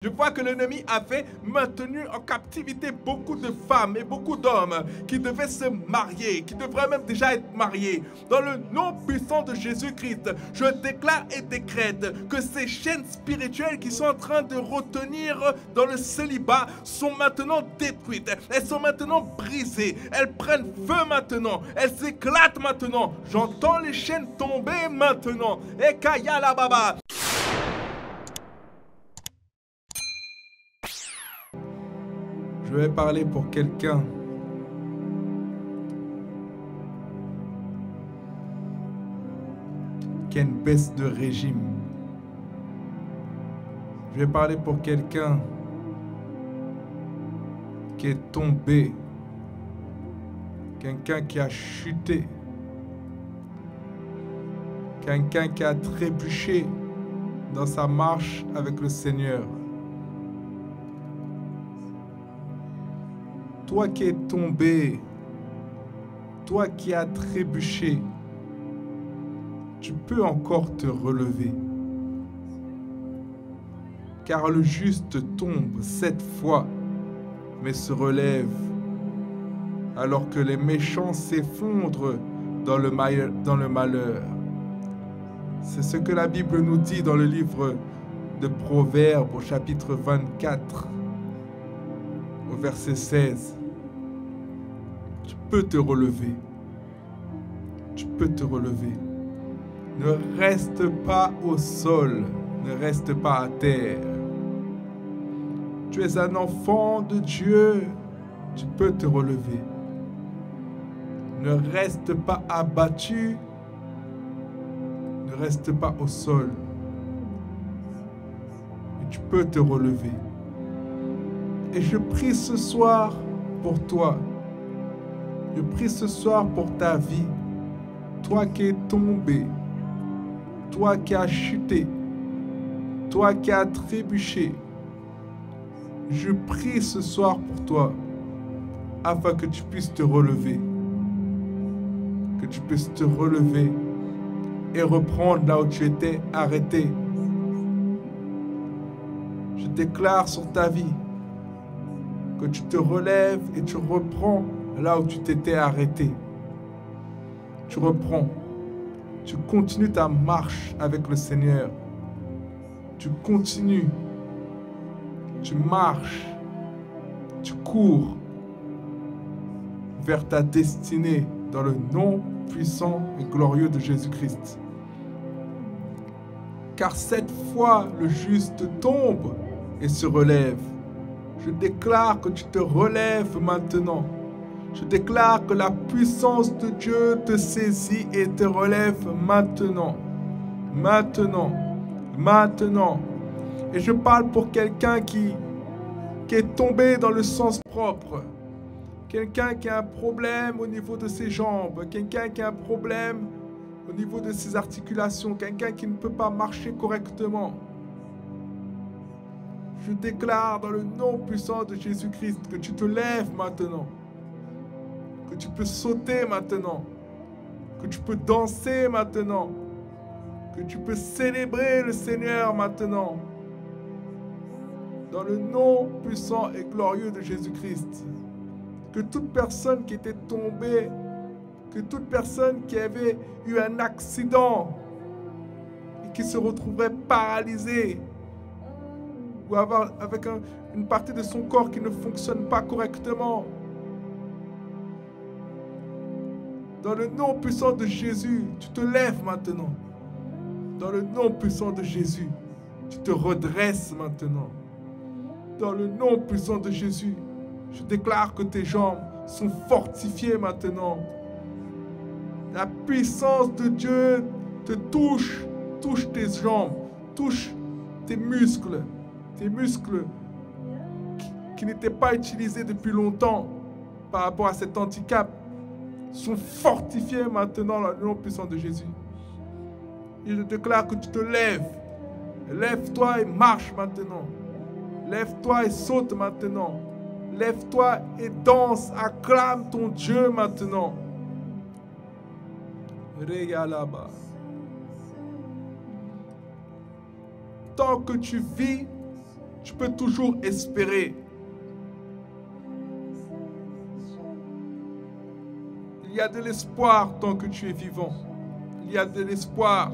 Je vois que l'ennemi avait maintenu en captivité beaucoup de femmes et beaucoup d'hommes qui devaient se marier, qui devraient même déjà être mariés. Dans le nom puissant de Jésus-Christ, je déclare et décrète que ces chaînes spirituelles qui sont en train de retenir dans le célibat sont maintenant détruites. Elles sont maintenant brisées. Elles prennent feu maintenant. Elles s'éclatent maintenant. J'entends les chaînes tomber maintenant. Ekaya la baba. Je vais parler pour quelqu'un qui a une baisse de régime. Je vais parler pour quelqu'un qui est tombé, quelqu'un qui a chuté, quelqu'un qui a trébuché dans sa marche avec le Seigneur. Toi qui es tombé, toi qui as trébuché, tu peux encore te relever. Car le juste tombe 7 fois, mais se relève, alors que les méchants s'effondrent dans le malheur. C'est ce que la Bible nous dit dans le livre de Proverbes au chapitre 24, au verset 16. Tu peux te relever. Tu peux te relever. Ne reste pas au sol. Ne reste pas à terre. Tu es un enfant de Dieu. Tu peux te relever. Ne reste pas abattu. Ne reste pas au sol. Et tu peux te relever. Et je prie ce soir pour toi. Je prie ce soir pour ta vie, toi qui es tombé, toi qui as chuté, toi qui as trébuché. Je prie ce soir pour toi, afin que tu puisses te relever, que tu puisses te relever et reprendre là où tu étais arrêté. Je déclare sur ta vie que tu te relèves et tu reprends là où tu t'étais arrêté. Tu reprends. Tu continues ta marche avec le Seigneur. Tu continues. Tu marches. Tu cours vers ta destinée dans le nom puissant et glorieux de Jésus-Christ. Car 7 fois le juste tombe et se relève. Je déclare que tu te relèves maintenant. Je déclare que la puissance de Dieu te saisit et te relève maintenant. Maintenant. Maintenant. Et je parle pour quelqu'un qui est tombé dans le sens propre. Quelqu'un qui a un problème au niveau de ses jambes. Quelqu'un qui a un problème au niveau de ses articulations. Quelqu'un qui ne peut pas marcher correctement. Je déclare dans le nom puissant de Jésus-Christ que tu te lèves maintenant. Que tu peux sauter maintenant, que tu peux danser maintenant, que tu peux célébrer le Seigneur maintenant. Dans le nom puissant et glorieux de Jésus-Christ, que toute personne qui était tombée, que toute personne qui avait eu un accident et qui se retrouverait paralysée ou avec une partie de son corps qui ne fonctionne pas correctement, dans le nom puissant de Jésus, tu te lèves maintenant. Dans le nom puissant de Jésus, tu te redresses maintenant. Dans le nom puissant de Jésus, je déclare que tes jambes sont fortifiées maintenant. La puissance de Dieu te touche, touche tes jambes, touche tes muscles qui n'étaient pas utilisés depuis longtemps par rapport à cet handicap, sont fortifiés maintenant dans le nom puissant de Jésus. Et je déclare que tu te lèves. Lève-toi et marche maintenant. Lève-toi et saute maintenant. Lève-toi et danse. Acclame ton Dieu maintenant. Regalaba. Tant que tu vis, Tu peux toujours espérer. Il y a de l'espoir tant que tu es vivant. Il y a de l'espoir.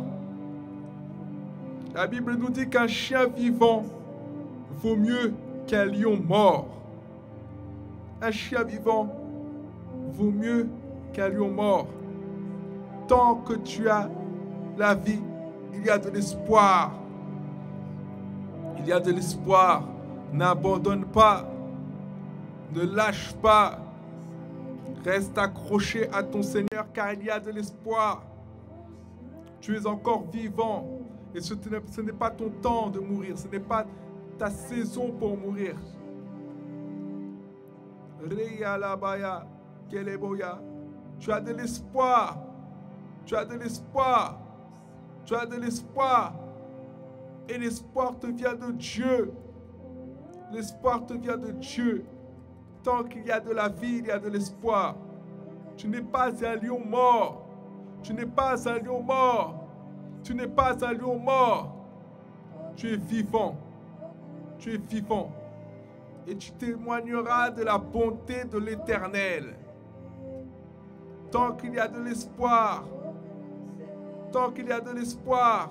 La Bible nous dit qu'un chien vivant vaut mieux qu'un lion mort. Un chien vivant vaut mieux qu'un lion mort. Tant que tu as la vie, il y a de l'espoir. Il y a de l'espoir. N'abandonne pas. Ne lâche pas. Reste accroché à ton Seigneur car il y a de l'espoir. Tu es encore vivant. Et ce n'est pas ton temps de mourir. Ce n'est pas ta saison pour mourir. Tu as de l'espoir. Tu as de l'espoir. Tu as de l'espoir. Et l'espoir te vient de Dieu. L'espoir te vient de Dieu. Tant qu'il y a de la vie, il y a de l'espoir. Tu n'es pas un lion mort. Tu n'es pas un lion mort. Tu n'es pas un lion mort. Tu es vivant. Tu es vivant. Et tu témoigneras de la bonté de l'Éternel. Tant qu'il y a de l'espoir. Tant qu'il y a de l'espoir.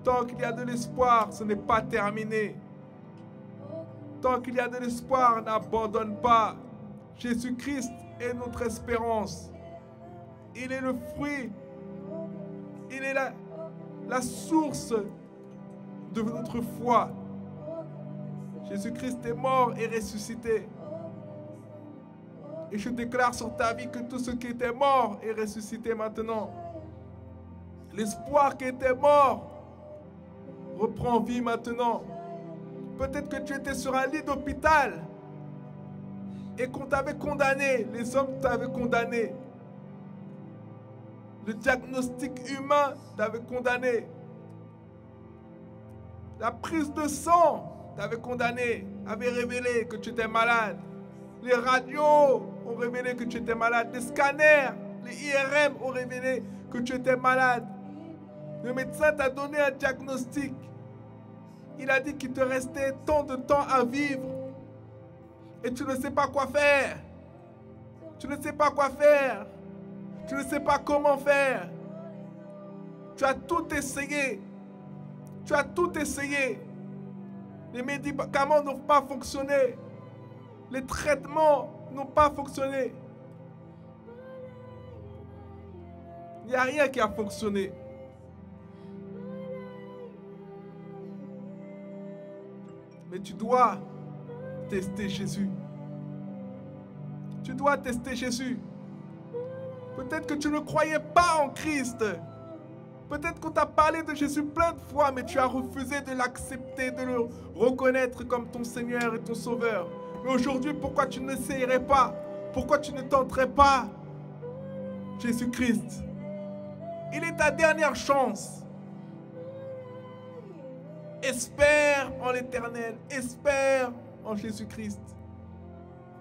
Tant qu'il y a de l'espoir, ce n'est pas terminé. Tant qu'il y a de l'espoir, n'abandonne pas. Jésus-Christ est notre espérance. Il est le fruit. Il est la source de notre foi. Jésus-Christ est mort et ressuscité. Et je déclare sur ta vie que tout ce qui était mort est ressuscité maintenant. L'espoir qui était mort reprend vie maintenant. Peut-être que tu étais sur un lit d'hôpital et qu'on t'avait condamné, les hommes t'avaient condamné. Le diagnostic humain t'avait condamné. La prise de sang t'avait condamné, avait révélé que tu étais malade. Les radios ont révélé que tu étais malade. Les scanners, les IRM ont révélé que tu étais malade. Le médecin t'a donné un diagnostic. Il a dit qu'il te restait tant de temps à vivre. Et tu ne sais pas quoi faire. Tu ne sais pas quoi faire. Tu ne sais pas comment faire. Tu as tout essayé. Tu as tout essayé. Les médicaments n'ont pas fonctionné. Les traitements n'ont pas fonctionné. Il n'y a rien qui a fonctionné. Mais tu dois tester Jésus. Tu dois tester Jésus. Peut-être que tu ne croyais pas en Christ. Peut-être qu'on t'a parlé de Jésus plein de fois, mais tu as refusé de l'accepter, de le reconnaître comme ton Seigneur et ton Sauveur. Mais aujourd'hui, pourquoi tu n'essayerais pas? Pourquoi tu ne tenterais pas Jésus-Christ? Il est ta dernière chance. Espère en l'Éternel. Espère en Jésus-Christ.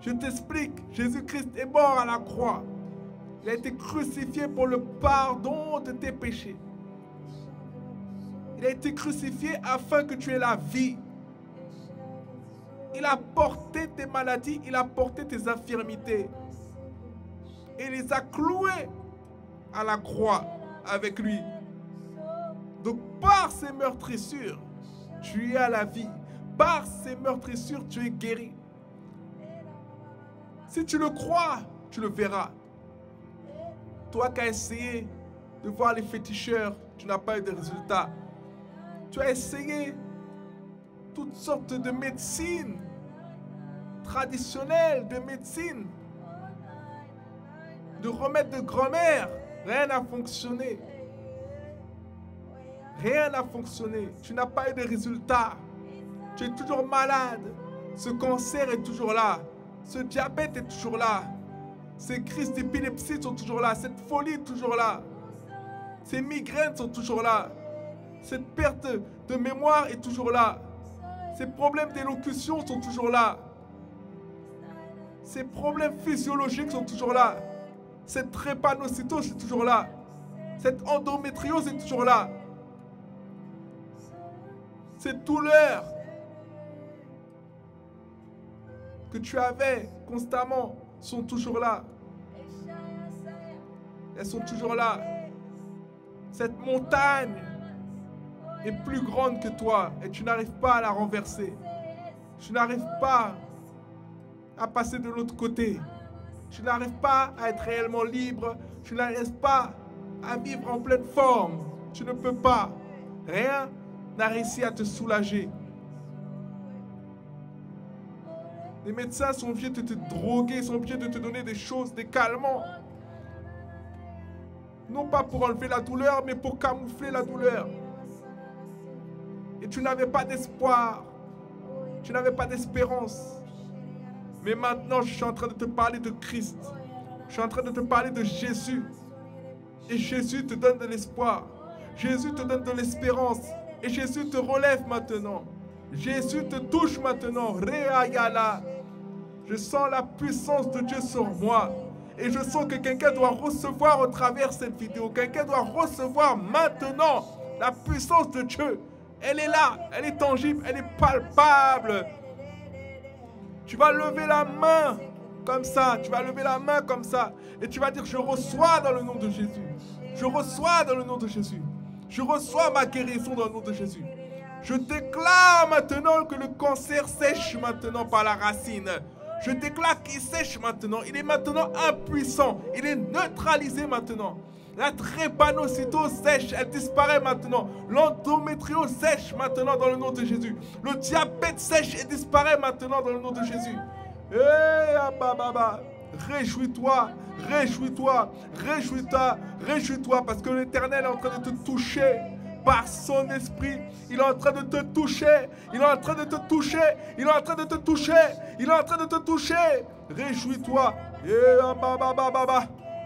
Je t'explique. Jésus-Christ est mort à la croix. Il a été crucifié pour le pardon de tes péchés. Il a été crucifié afin que tu aies la vie. Il a porté tes maladies, il a porté tes infirmités. Et il les a clouées à la croix avec lui. Donc par ces meurtrissures, tu es à la vie. Par ces meurtrissures, tu es guéri. Si tu le crois, tu le verras. Toi qui as essayé de voir les féticheurs, tu n'as pas eu de résultats. Tu as essayé toutes sortes de médecines traditionnelles, de médecine, de remèdes de grand-mère. Rien n'a fonctionné. Rien n'a fonctionné. Tu n'as pas eu de résultats. Tu es toujours malade. Ce cancer est toujours là. Ce diabète est toujours là. Ces crises d'épilepsie sont toujours là. Cette folie est toujours là. Ces migraines sont toujours là. Cette perte de mémoire est toujours là. Ces problèmes d'élocution sont toujours là. Ces problèmes physiologiques sont toujours là. Cette drépanocytose est toujours là. Cette endométriose est toujours là. Cette douleur que tu avais constamment sont toujours là. Elles sont toujours là. Cette montagne est plus grande que toi et tu n'arrives pas à la renverser. Tu n'arrives pas à passer de l'autre côté. Tu n'arrives pas à être réellement libre. Tu n'arrives pas à vivre en pleine forme. Tu ne peux pas. Rien n'a réussi à te soulager. Les médecins sont obligés de te droguer, sont obligés de te donner des choses, des calmants. Non pas pour enlever la douleur, mais pour camoufler la douleur. Et tu n'avais pas d'espoir. Tu n'avais pas d'espérance. Mais maintenant, je suis en train de te parler de Christ. Je suis en train de te parler de Jésus. Et Jésus te donne de l'espoir. Jésus te donne de l'espérance. Et Jésus te relève maintenant. Jésus te touche maintenant. Réayala. Je sens la puissance de Dieu sur moi. Et je sens que quelqu'un doit recevoir au travers cette vidéo. Quelqu'un doit recevoir maintenant la puissance de Dieu. Elle est là, elle est tangible, elle est palpable. Tu vas lever la main comme ça. Tu vas lever la main comme ça. Et tu vas dire, je reçois dans le nom de Jésus. Je reçois dans le nom de Jésus. Je reçois ma guérison dans le nom de Jésus. Je déclare maintenant que le cancer sèche maintenant par la racine. Je déclare qu'il sèche maintenant. Il est maintenant impuissant. Il est neutralisé maintenant. La drépanocytose sèche. Elle disparaît maintenant. L'endométriose sèche maintenant dans le nom de Jésus. Le diabète sèche et disparaît maintenant dans le nom de Jésus. Réjouis-toi, réjouis-toi, réjouis-toi, réjouis-toi parce que l'Éternel est en train de te toucher. Par son esprit, il est en train de te toucher. Il est en train de te toucher. Il est en train de te toucher. Il est en train de te toucher. Réjouis-toi.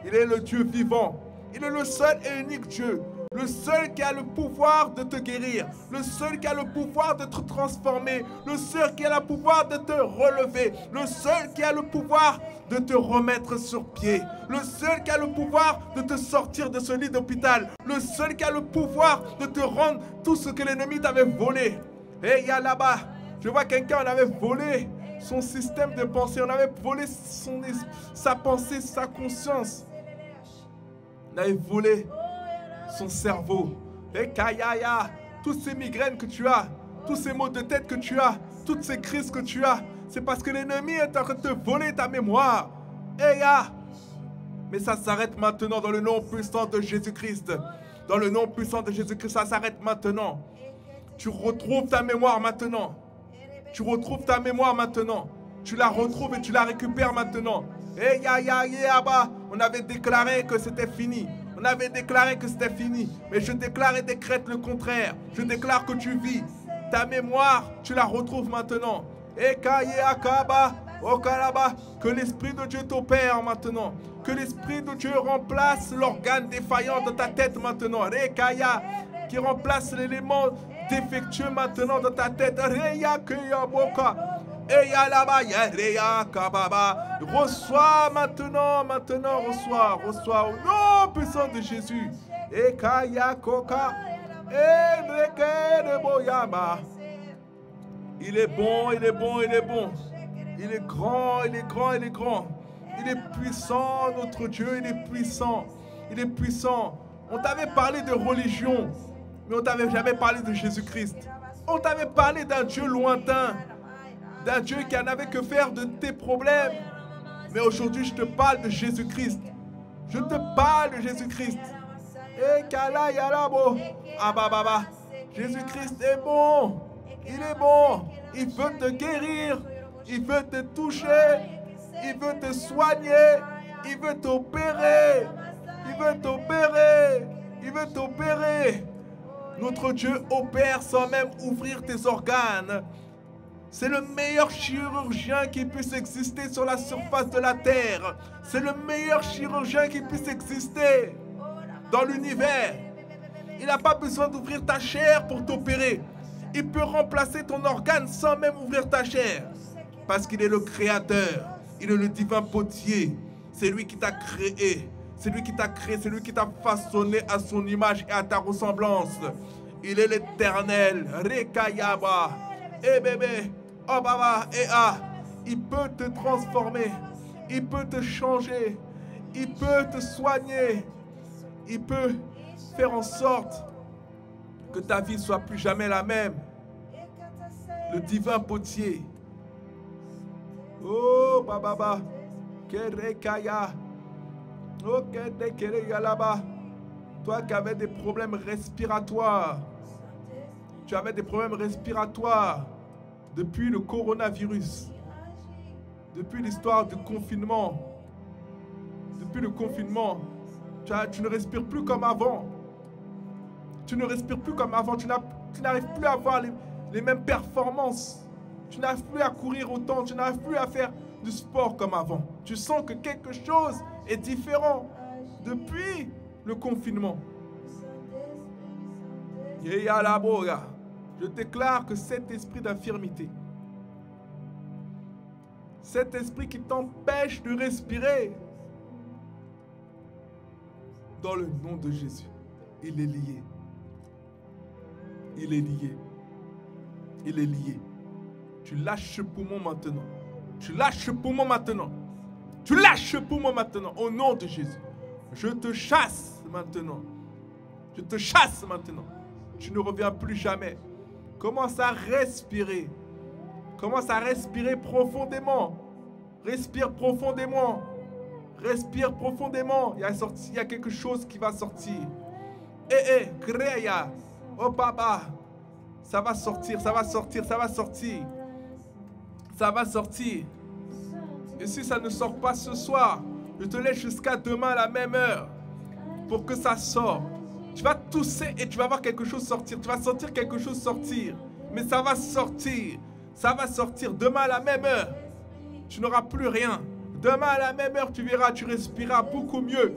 Il est le Dieu vivant. Il est le seul et unique Dieu. Le seul qui a le pouvoir de te guérir. Le seul qui a le pouvoir de te transformer. Le seul qui a le pouvoir de te relever. Le seul qui a le pouvoir de te remettre sur pied. Le seul qui a le pouvoir de te sortir de ce lit d'hôpital. Le seul qui a le pouvoir de te rendre tout ce que l'ennemi t'avait volé. Et il y a là-bas, je vois quelqu'un, on avait volé son système de pensée. On avait volé sa pensée, sa conscience. On avait volé son cerveau. Et Kayaya, toutes ces migraines que tu as, tous ces maux de tête que tu as, toutes ces crises que tu as, c'est parce que l'ennemi est en train de te voler ta mémoire. Et mais ça s'arrête maintenant dans le nom puissant de Jésus-Christ. Dans le nom puissant de Jésus-Christ, ça s'arrête maintenant. Tu retrouves ta mémoire maintenant. Tu retrouves ta mémoire maintenant. Tu la retrouves et tu la récupères maintenant. Et on avait déclaré que c'était fini. On avait déclaré que c'était fini. Mais je déclare et décrète le contraire. Je déclare que tu vis. Ta mémoire, tu la retrouves maintenant. Et que l'Esprit de Dieu t'opère maintenant. Que l'Esprit de Dieu remplace l'organe défaillant dans ta tête maintenant. Rekaya, qui remplace l'élément défectueux maintenant dans ta tête. Reçois maintenant, reçois au nom puissant de Jésus. Il est bon, il est bon, il est bon. Il est grand, il est grand, il est grand. Il est puissant, notre Dieu, il est puissant. Il est puissant. On t'avait parlé de religion, mais on t'avait jamais parlé de Jésus-Christ. On t'avait parlé d'un Dieu lointain, d'un Dieu qui n'avait que faire de tes problèmes. Mais aujourd'hui, je te parle de Jésus-Christ. Je te parle de Jésus-Christ. Jésus-Christ est bon. Il est bon. Il veut te guérir. Il veut te toucher. Il veut te soigner. Il veut t'opérer. Il veut t'opérer. Il veut t'opérer. Notre Dieu opère sans même ouvrir tes organes. C'est le meilleur chirurgien qui puisse exister sur la surface de la terre. C'est le meilleur chirurgien qui puisse exister dans l'univers. Il n'a pas besoin d'ouvrir ta chair pour t'opérer. Il peut remplacer ton organe sans même ouvrir ta chair. Parce qu'il est le créateur. Il est le divin potier. C'est lui qui t'a créé. C'est lui qui t'a créé. C'est lui qui t'a façonné à son image et à ta ressemblance. Il est l'éternel. Rekayaba. Eh bébé. Oh baba. Eh ah. Il peut te transformer. Il peut te changer. Il peut te soigner. Il peut faire en sorte que ta vie soit plus jamais la même. Le divin potier. Oh, Baba. Kerekaya. Oh, Kerekaya là-bas. Toi qui avais des problèmes respiratoires. Tu avais des problèmes respiratoires depuis le coronavirus. Depuis l'histoire du confinement. Depuis le confinement. Tu ne respires plus comme avant. Tu ne respires plus comme avant. Tu n'arrives plus à avoir les mêmes performances. Tu n'arrives plus à courir autant. Tu n'arrives plus à faire du sport comme avant. Tu sens que quelque chose est différent depuis le confinement. Je déclare que cet esprit d'infirmité, cet esprit qui t'empêche de respirer, dans le nom de Jésus, il est lié. Il est lié. Il est lié. Tu lâches ce poumon maintenant. Tu lâches ce poumon maintenant. Tu lâches ce poumon maintenant. Au nom de Jésus. Je te chasse maintenant. Je te chasse maintenant. Tu ne reviens plus jamais. Commence à respirer. Commence à respirer profondément. Respire profondément. Respire profondément. Il y a quelque chose qui va sortir. Créa. Oh papa. Ça va sortir, ça va sortir, ça va sortir. Ça va sortir. Et si ça ne sort pas ce soir, je te laisse jusqu'à demain à la même heure pour que ça sorte. Tu vas tousser et tu vas voir quelque chose sortir. Tu vas sentir quelque chose sortir. Mais ça va sortir. Ça va sortir demain à la même heure. Tu n'auras plus rien. Demain à la même heure, tu verras, tu respireras beaucoup mieux.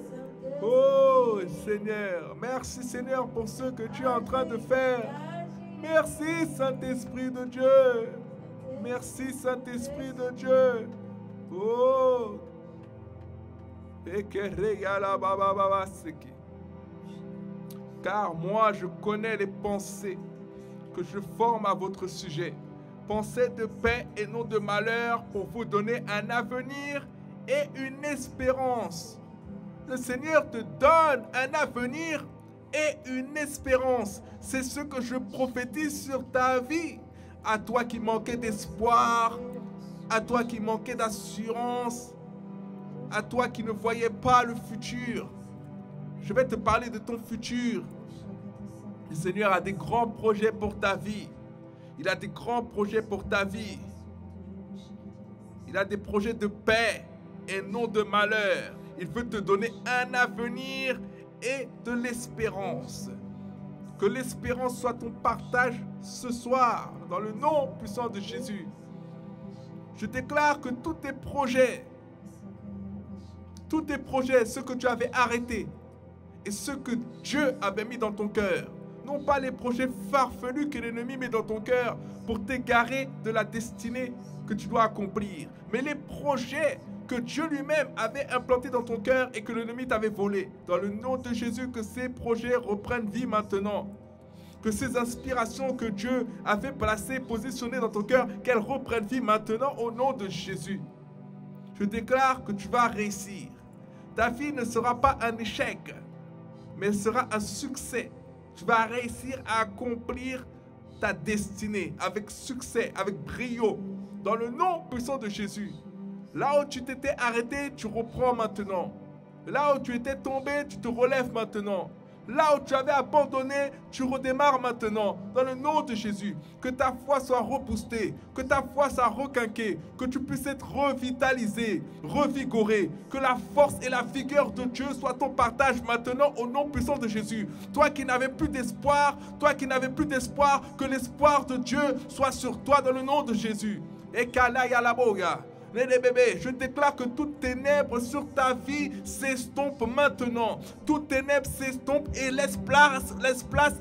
Oh Seigneur, merci Seigneur pour ce que tu es en train de faire. Merci Saint-Esprit de Dieu. Merci Saint-Esprit de Dieu. Oh. Car moi je connais les pensées que je forme à votre sujet. Pensées de paix et non de malheur pour vous donner un avenir et une espérance. Le Seigneur te donne un avenir et une espérance. C'est ce que je prophétise sur ta vie. À toi qui manquais d'espoir, à toi qui manquais d'assurance, à toi qui ne voyais pas le futur. Je vais te parler de ton futur. Le Seigneur a des grands projets pour ta vie. Il a des grands projets pour ta vie. Il a des projets de paix et non de malheur. Il veut te donner un avenir et de l'espérance. Que l'espérance soit ton partage ce soir, dans le nom puissant de Jésus. Je déclare que tous tes projets, ce que tu avais arrêté, et ce que Dieu avait mis dans ton cœur, non pas les projets farfelus que l'ennemi met dans ton cœur pour t'égarer de la destinée que tu dois accomplir, mais les projets que Dieu lui-même avait implantés dans ton cœur et que l'ennemi t'avait volé. Dans le nom de Jésus, que ces projets reprennent vie maintenant. Que ces inspirations que Dieu avait placées, positionnées dans ton cœur, qu'elles reprennent vie maintenant au nom de Jésus. Je déclare que tu vas réussir. Ta vie ne sera pas un échec, mais elle sera un succès. Tu vas réussir à accomplir ta destinée avec succès, avec brio, dans le nom puissant de Jésus. Là où tu t'étais arrêté, tu reprends maintenant. Là où tu étais tombé, tu te relèves maintenant. Là où tu avais abandonné, tu redémarres maintenant. Dans le nom de Jésus, que ta foi soit reboostée, que ta foi soit requinquée, que tu puisses être revitalisé, revigoré, que la force et la vigueur de Dieu soient ton partage maintenant au nom puissant de Jésus. Toi qui n'avais plus d'espoir, que l'espoir de Dieu soit sur toi dans le nom de Jésus. Et kalaya la boga. Je déclare que toute ténèbre sur ta vie s'estompe maintenant. Toute ténèbre s'estompe et laisse place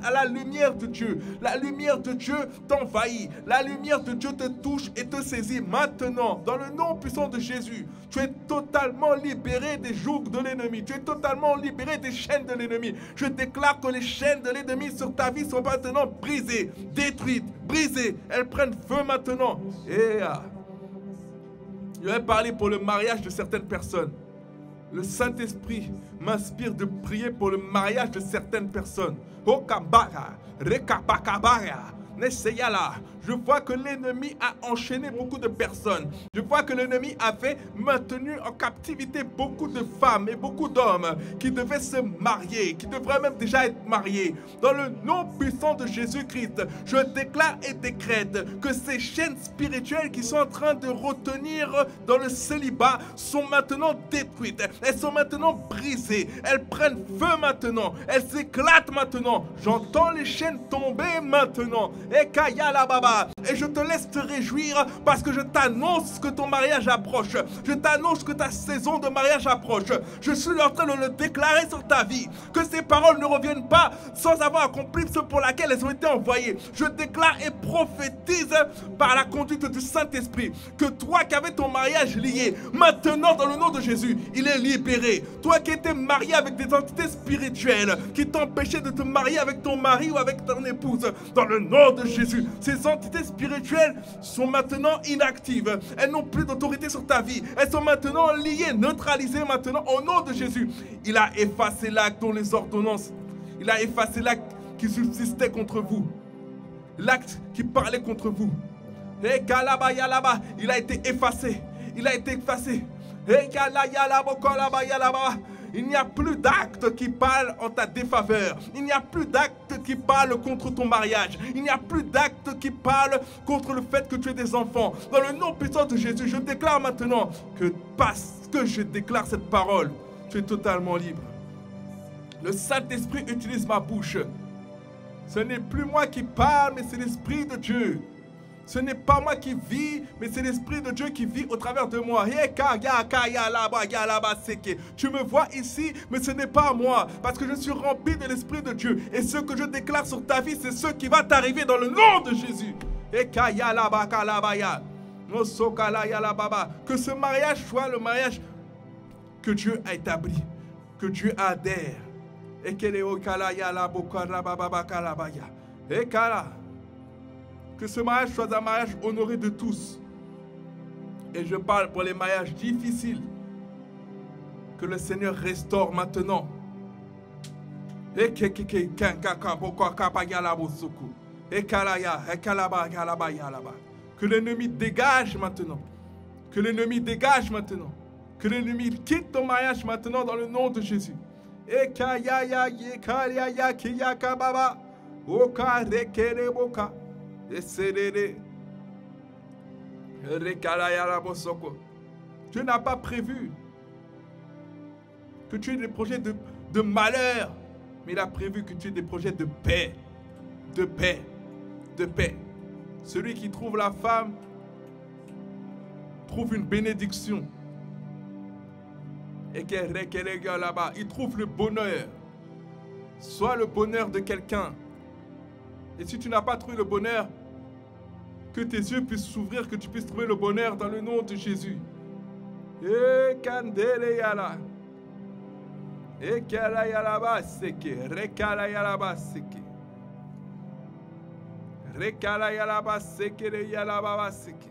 à la lumière de Dieu. La lumière de Dieu t'envahit. La lumière de Dieu te touche et te saisit maintenant. Dans le nom puissant de Jésus, tu es totalement libéré des jougs de l'ennemi. Tu es totalement libéré des chaînes de l'ennemi. Je déclare que les chaînes de l'ennemi sur ta vie sont maintenant brisées, détruites, brisées. Elles prennent feu maintenant. Et Je vais parler pour le mariage de certaines personnes. Le Saint-Esprit m'inspire de prier pour le mariage de certaines personnes. Okabara, rekapakabara, neseyala. Je vois que l'ennemi a enchaîné beaucoup de personnes. Je vois que l'ennemi avait maintenu en captivité beaucoup de femmes et beaucoup d'hommes qui devaient se marier, qui devraient même déjà être mariés. Dans le nom puissant de Jésus-Christ, je déclare et décrète que ces chaînes spirituelles qui sont en train de retenir dans le célibat sont maintenant détruites. Elles sont maintenant brisées. Elles prennent feu maintenant. Elles s'éclatent maintenant. J'entends les chaînes tomber maintenant. Et Kaya la Baba. Et je te laisse te réjouir parce que je t'annonce que ton mariage approche. Je t'annonce que ta saison de mariage approche. Je suis en train de le déclarer sur ta vie. Que ces paroles ne reviennent pas sans avoir accompli ce pour laquelle elles ont été envoyées. Je déclare et prophétise par la conduite du Saint-Esprit que toi qui avais ton mariage lié, maintenant dans le nom de Jésus, il est libéré. Toi qui étais marié avec des entités spirituelles qui t'empêchaient de te marier avec ton mari ou avec ton épouse, dans le nom de Jésus, ces entités spirituelles sont maintenant inactives. Elles n'ont plus d'autorité sur ta vie. Elles sont maintenant liées, neutralisées maintenant au nom de Jésus. Il a effacé l'acte dont les ordonnances. Il a effacé l'acte qui subsistait contre vous. L'acte qui parlait contre vous. Et kalaba yalaba, il a été effacé. Il a été effacé. Et kalaba yalaba. Il n'y a plus d'actes qui parlent en ta défaveur. Il n'y a plus d'actes qui parlent contre ton mariage. Il n'y a plus d'actes qui parlent contre le fait que tu aies des enfants. Dans le nom puissant de Jésus, je déclare maintenant que parce que je déclare cette parole, tu es totalement libre. Le Saint-Esprit utilise ma bouche. Ce n'est plus moi qui parle, mais c'est l'Esprit de Dieu. Ce n'est pas moi qui vis, mais c'est l'Esprit de Dieu qui vit au travers de moi. Tu me vois ici, mais ce n'est pas moi, parce que je suis rempli de l'Esprit de Dieu. Et ce que je déclare sur ta vie, c'est ce qui va t'arriver dans le nom de Jésus. Que ce mariage soit le mariage que Dieu a établi, que Dieu adhère. Que ce mariage soit un mariage honoré de tous. Et je parle pour les mariages difficiles. Que le Seigneur restaure maintenant. Que l'ennemi dégage maintenant. Que l'ennemi dégage maintenant. Que l'ennemi quitte ton mariage maintenant dans le nom de Jésus. Dieu n'a pas prévu que tu aies des projets de malheur, mais il a prévu que tu aies des projets de paix, de paix, de paix. Celui qui trouve la femme trouve une bénédiction. Et là-bas, il trouve le bonheur. Soit le bonheur de quelqu'un. Et si tu n'as pas trouvé le bonheur, que tes yeux puissent s'ouvrir, que tu puisses trouver le bonheur dans le nom de Jésus. Et kandele yala. Et kala yalaba seke. Rekala yalaba seke. Rekala yalaba seke le yalaba seke.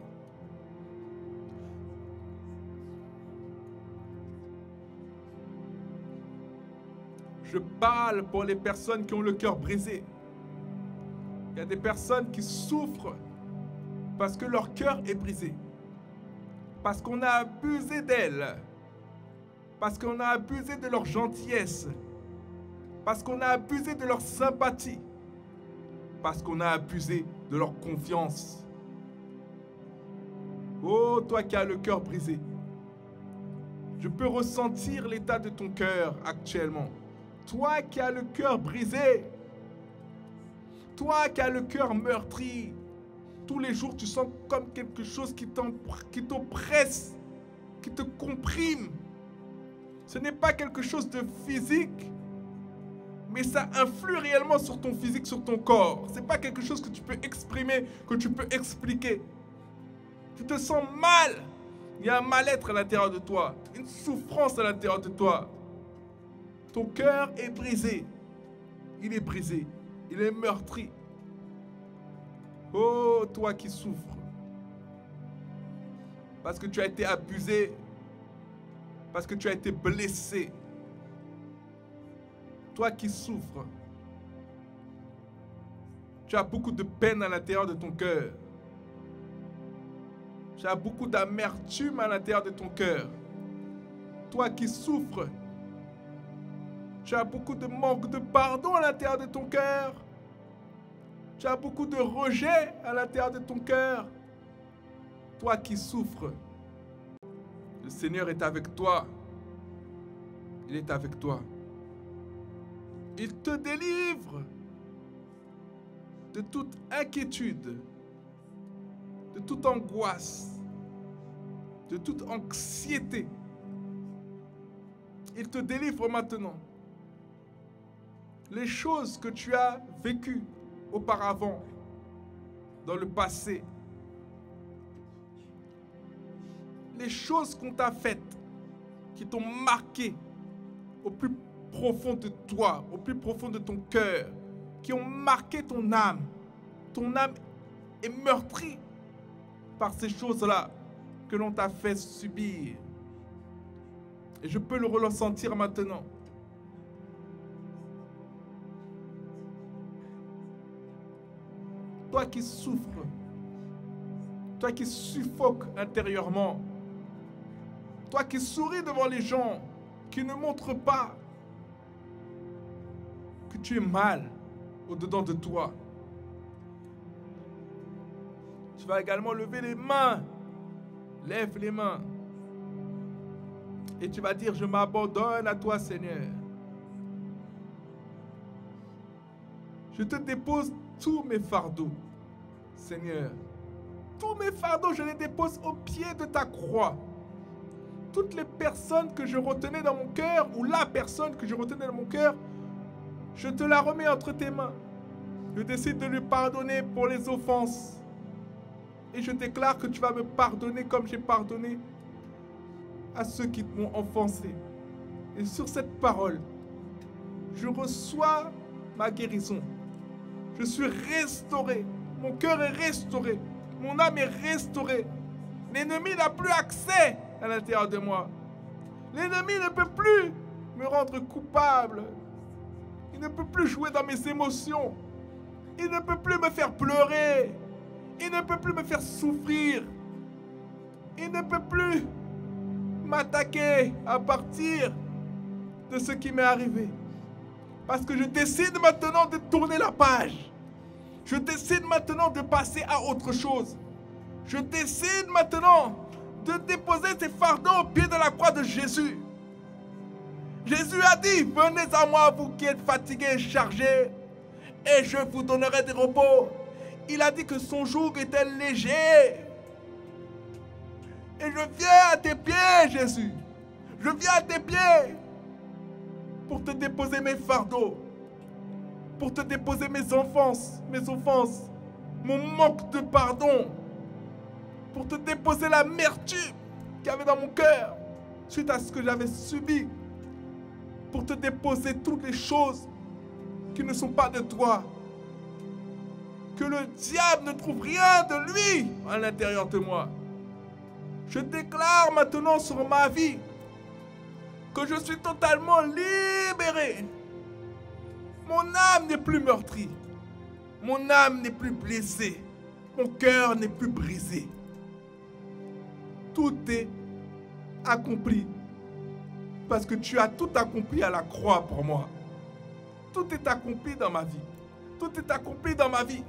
Je parle pour les personnes qui ont le cœur brisé. Il y a des personnes qui souffrent parce que leur cœur est brisé. Parce qu'on a abusé d'elles. Parce qu'on a abusé de leur gentillesse. Parce qu'on a abusé de leur sympathie. Parce qu'on a abusé de leur confiance. Oh, toi qui as le cœur brisé. Je peux ressentir l'état de ton cœur actuellement. Toi qui as le cœur brisé. Toi qui as le cœur meurtri, tous les jours tu sens comme quelque chose qui t'oppresse, qui te comprime. Ce n'est pas quelque chose de physique, mais ça influe réellement sur ton physique, sur ton corps. Ce n'est pas quelque chose que tu peux exprimer, que tu peux expliquer. Tu te sens mal. Il y a un mal-être à l'intérieur de toi, une souffrance à l'intérieur de toi. Ton cœur est brisé. Il est brisé. Il est meurtri. Oh, toi qui souffres. parce que tu as été abusé, parce que tu as été blessé. Toi qui souffres, tu as beaucoup de peine à l'intérieur de ton cœur. Tu as beaucoup d'amertume à l'intérieur de ton cœur. Toi qui souffres, tu as beaucoup de manque de pardon à l'intérieur de ton cœur. Tu as beaucoup de rejet à l'intérieur de ton cœur. Toi qui souffres, le Seigneur est avec toi. Il est avec toi. Il te délivre de toute inquiétude, de toute angoisse, de toute anxiété. Il te délivre maintenant. Les choses que tu as vécues auparavant, dans le passé, les choses qu'on t'a faites, qui t'ont marqué au plus profond de toi, au plus profond de ton cœur, qui ont marqué ton âme. Ton âme est meurtrie par ces choses-là que l'on t'a fait subir. Et je peux le ressentir maintenant. Toi qui souffres, toi qui suffoques intérieurement, toi qui souris devant les gens, qui ne montrent pas que tu es mal au-dedans de toi. Tu vas également lever les mains. Lève les mains. Et tu vas dire, je m'abandonne à toi, Seigneur. Je te dépose tous mes fardeaux, Seigneur. Tous mes fardeaux, je les dépose au pied de ta croix. Toutes les personnes que je retenais dans mon cœur, ou la personne que je retenais dans mon cœur, je te la remets entre tes mains. Je décide de lui pardonner pour les offenses. Et je déclare que tu vas me pardonner comme j'ai pardonné à ceux qui m'ont offensé. Et sur cette parole, je reçois ma guérison. Je suis restauré. Mon cœur est restauré. Mon âme est restaurée. L'ennemi n'a plus accès à l'intérieur de moi. L'ennemi ne peut plus me rendre coupable. Il ne peut plus jouer dans mes émotions. Il ne peut plus me faire pleurer. Il ne peut plus me faire souffrir. Il ne peut plus m'attaquer à partir de ce qui m'est arrivé. Parce que je décide maintenant de tourner la page. Je décide maintenant de passer à autre chose. Je décide maintenant de déposer ces fardeaux au pied de la croix de Jésus. Jésus a dit, venez à moi vous qui êtes fatigués et chargés, et je vous donnerai des repos. Il a dit que son joug était léger. Et je viens à tes pieds, Jésus. Je viens à tes pieds pour te déposer mes fardeaux, pour te déposer mes offenses, mon manque de pardon, pour te déposer l'amertume qu'il y avait dans mon cœur suite à ce que j'avais subi, pour te déposer toutes les choses qui ne sont pas de toi. Que le diable ne trouve rien de lui à l'intérieur de moi. Je déclare maintenant sur ma vie que je suis totalement libéré. Mon âme n'est plus meurtrie. Mon âme n'est plus blessée. Mon cœur n'est plus brisé. Tout est accompli. Parce que tu as tout accompli à la croix pour moi. Tout est accompli dans ma vie. Tout est accompli dans ma vie.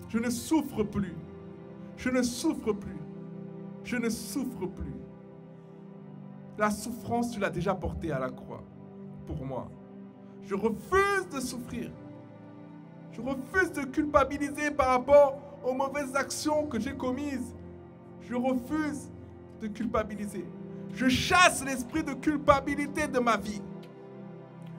Je ne souffre plus. Je ne souffre plus. Je ne souffre plus. La souffrance, tu l'as déjà portée à la croix pour moi. Je refuse de souffrir. Je refuse de culpabiliser par rapport aux mauvaises actions que j'ai commises. Je refuse de culpabiliser. Je chasse l'esprit de culpabilité de ma vie.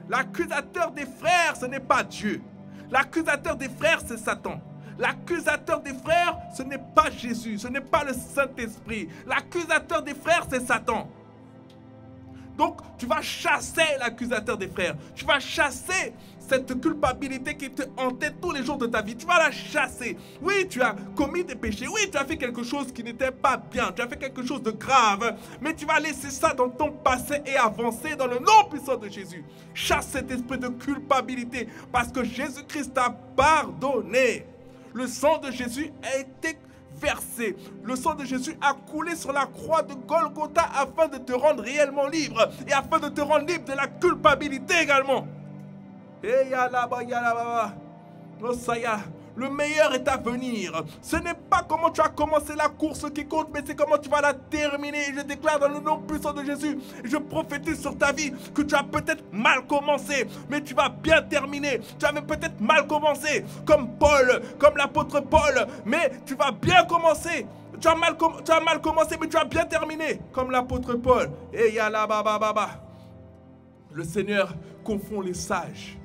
L'accusateur des frères, ce n'est pas Dieu. L'accusateur des frères, c'est Satan. L'accusateur des frères, ce n'est pas Jésus, ce n'est pas le Saint-Esprit. L'accusateur des frères, c'est Satan. Donc, tu vas chasser l'accusateur des frères. Tu vas chasser cette culpabilité qui te hantait tous les jours de ta vie. Tu vas la chasser. Oui, tu as commis des péchés. Oui, tu as fait quelque chose qui n'était pas bien. Tu as fait quelque chose de grave. Mais tu vas laisser ça dans ton passé et avancer dans le nom puissant de Jésus. Chasse cet esprit de culpabilité parce que Jésus-Christ t'a pardonné. Le sang de Jésus a été versé. Le sang de Jésus a coulé sur la croix de Golgotha afin de te rendre réellement libre et afin de te rendre libre de la culpabilité également. Et le meilleur est à venir. Ce n'est pas comment tu as commencé la course qui compte, mais c'est comment tu vas la terminer. Et je déclare dans le nom puissant de Jésus, je prophétise sur ta vie que tu as peut-être mal commencé, mais tu vas bien terminer. Tu avais peut-être mal commencé, comme Paul, comme l'apôtre Paul, mais tu vas bien commencer. Tu as mal commencé, mais tu as bien terminé, comme l'apôtre Paul. Et yala baba baba. Le Seigneur confond les sages.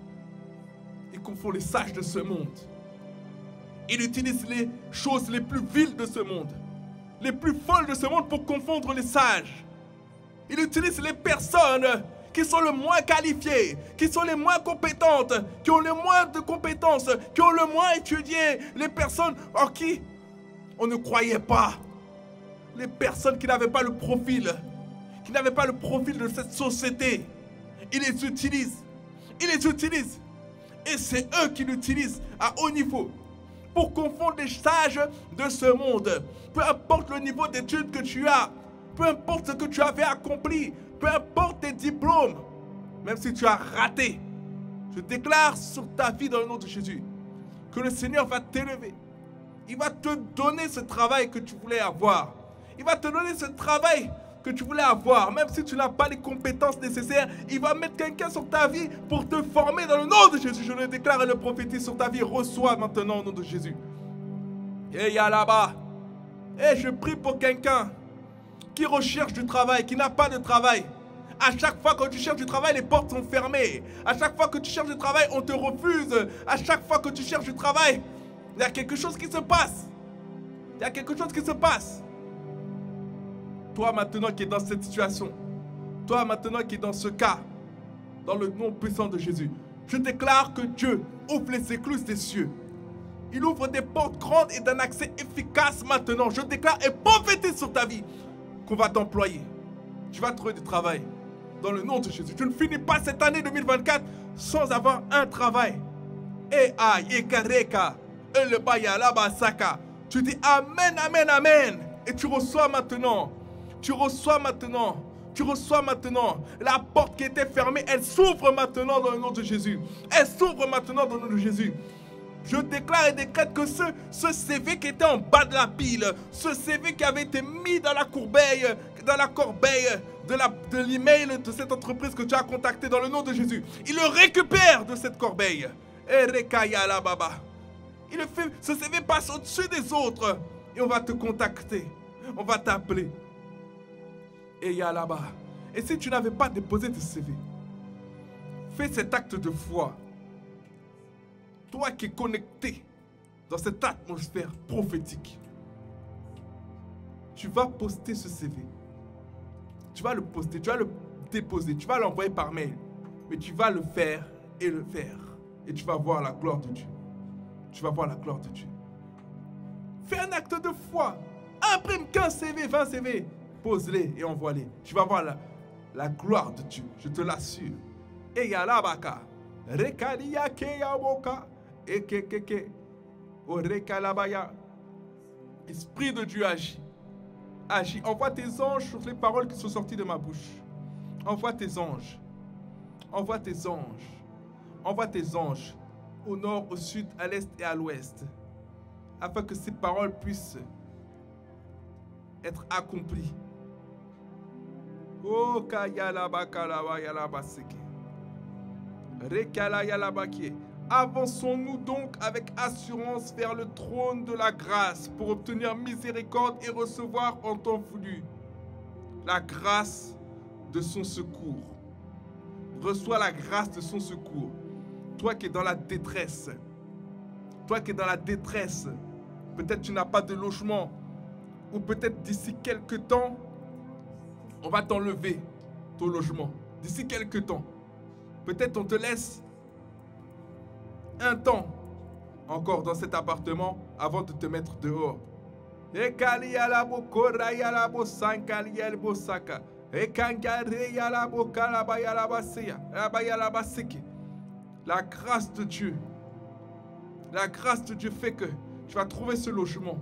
Il confond les sages de ce monde. Il utilise les choses les plus viles de ce monde, les plus folles de ce monde pour confondre les sages. Il utilise les personnes qui sont le moins qualifiées, qui sont les moins compétentes, qui ont le moins de compétences, qui ont le moins étudié, les personnes en qui on ne croyait pas, les personnes qui n'avaient pas le profil, de cette société. Il les utilise, et c'est eux qui l'utilisent à haut niveau pour confondre les sages de ce monde. Peu importe le niveau d'études que tu as, peu importe ce que tu avais accompli, peu importe tes diplômes, même si tu as raté, je déclare sur ta vie dans le nom de Jésus que le Seigneur va t'élever. Il va te donner ce travail que tu voulais avoir. Il va te donner ce travail que tu voulais avoir, même si tu n'as pas les compétences nécessaires. Il va mettre quelqu'un sur ta vie pour te former dans le nom de Jésus. Je le déclare et le prophétise sur ta vie. Reçois maintenant au nom de Jésus. Et il y a là-bas. Et je prie pour quelqu'un qui recherche du travail, qui n'a pas de travail. À chaque fois que tu cherches du travail, les portes sont fermées. À chaque fois que tu cherches du travail, on te refuse. À chaque fois que tu cherches du travail, il y a quelque chose qui se passe. Il y a quelque chose qui se passe. Toi maintenant qui es dans cette situation, toi maintenant qui es dans ce cas, dans le nom puissant de Jésus, je déclare que Dieu ouvre les écluses des cieux. Il ouvre des portes grandes et d'un accès efficace maintenant. Je déclare et prophétise sur ta vie qu'on va t'employer. Tu vas trouver du travail dans le nom de Jésus. Tu ne finis pas cette année 2024 sans avoir un travail. Et aïekareka, et le bayalabasaka. Tu dis Amen, Amen, Amen. Et tu reçois maintenant. Tu reçois maintenant. Tu reçois maintenant. La porte qui était fermée, elle s'ouvre maintenant dans le nom de Jésus. Elle s'ouvre maintenant dans le nom de Jésus. Je déclare et décrète que ce CV qui était en bas de la pile, ce CV qui avait été mis dans la corbeille de l'email de cette entreprise que tu as contactée dans le nom de Jésus, il le récupère de cette corbeille. Ce CV passe au-dessus des autres et on va te contacter. On va t'appeler. Et il y a là-bas. Et si tu n'avais pas déposé de CV, fais cet acte de foi. Toi qui es connecté dans cette atmosphère prophétique, tu vas poster ce CV. Tu vas le poster, tu vas le déposer, tu vas l'envoyer par mail. Mais tu vas le faire et le faire. Et tu vas voir la gloire de Dieu. Tu vas voir la gloire de Dieu. Fais un acte de foi. Imprime 15 CV, 20 CV. Pose-les et envoie-les. Tu vas voir la gloire de Dieu. Je te l'assure. Et yalabaka. Rekalia keyaboka. Ekekeke. Orekalabaya. Esprit de Dieu agit. Agis. Envoie tes anges sur les paroles qui sont sorties de ma bouche. Envoie tes anges. Envoie tes anges. Envoie tes anges au nord, au sud, à l'est et à l'ouest, afin que ces paroles puissent être accomplies. Oh, avançons-nous donc avec assurance vers le trône de la grâce pour obtenir miséricorde et recevoir en temps voulu la grâce de son secours. Reçois la grâce de son secours. Toi qui es dans la détresse, peut-être tu n'as pas de logement, ou peut-être d'ici quelques temps, on va t'enlever ton logement d'ici quelques temps. Peut-être on te laisse un temps encore dans cet appartement avant de te mettre dehors. La grâce de Dieu, la grâce de Dieu fait que tu vas trouver ce logement.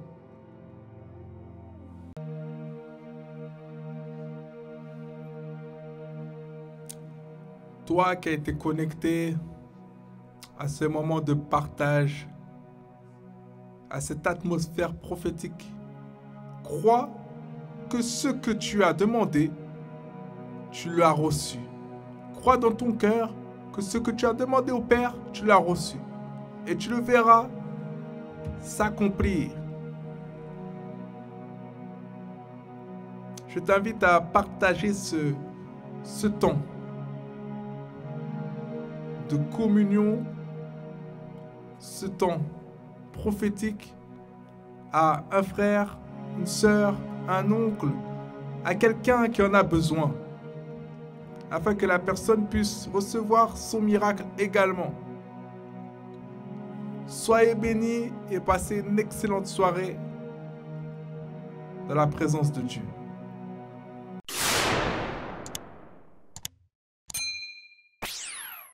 Toi qui as été connecté à ce moment de partage, à cette atmosphère prophétique, crois que ce que tu as demandé, tu l'as reçu. Crois dans ton cœur que ce que tu as demandé au Père, tu l'as reçu. Et tu le verras s'accomplir. Je t'invite à partager ce temps de communion, ce temps prophétique à un frère, une sœur, un oncle, à quelqu'un qui en a besoin, afin que la personne puisse recevoir son miracle également. Soyez bénis et passez une excellente soirée dans la présence de Dieu.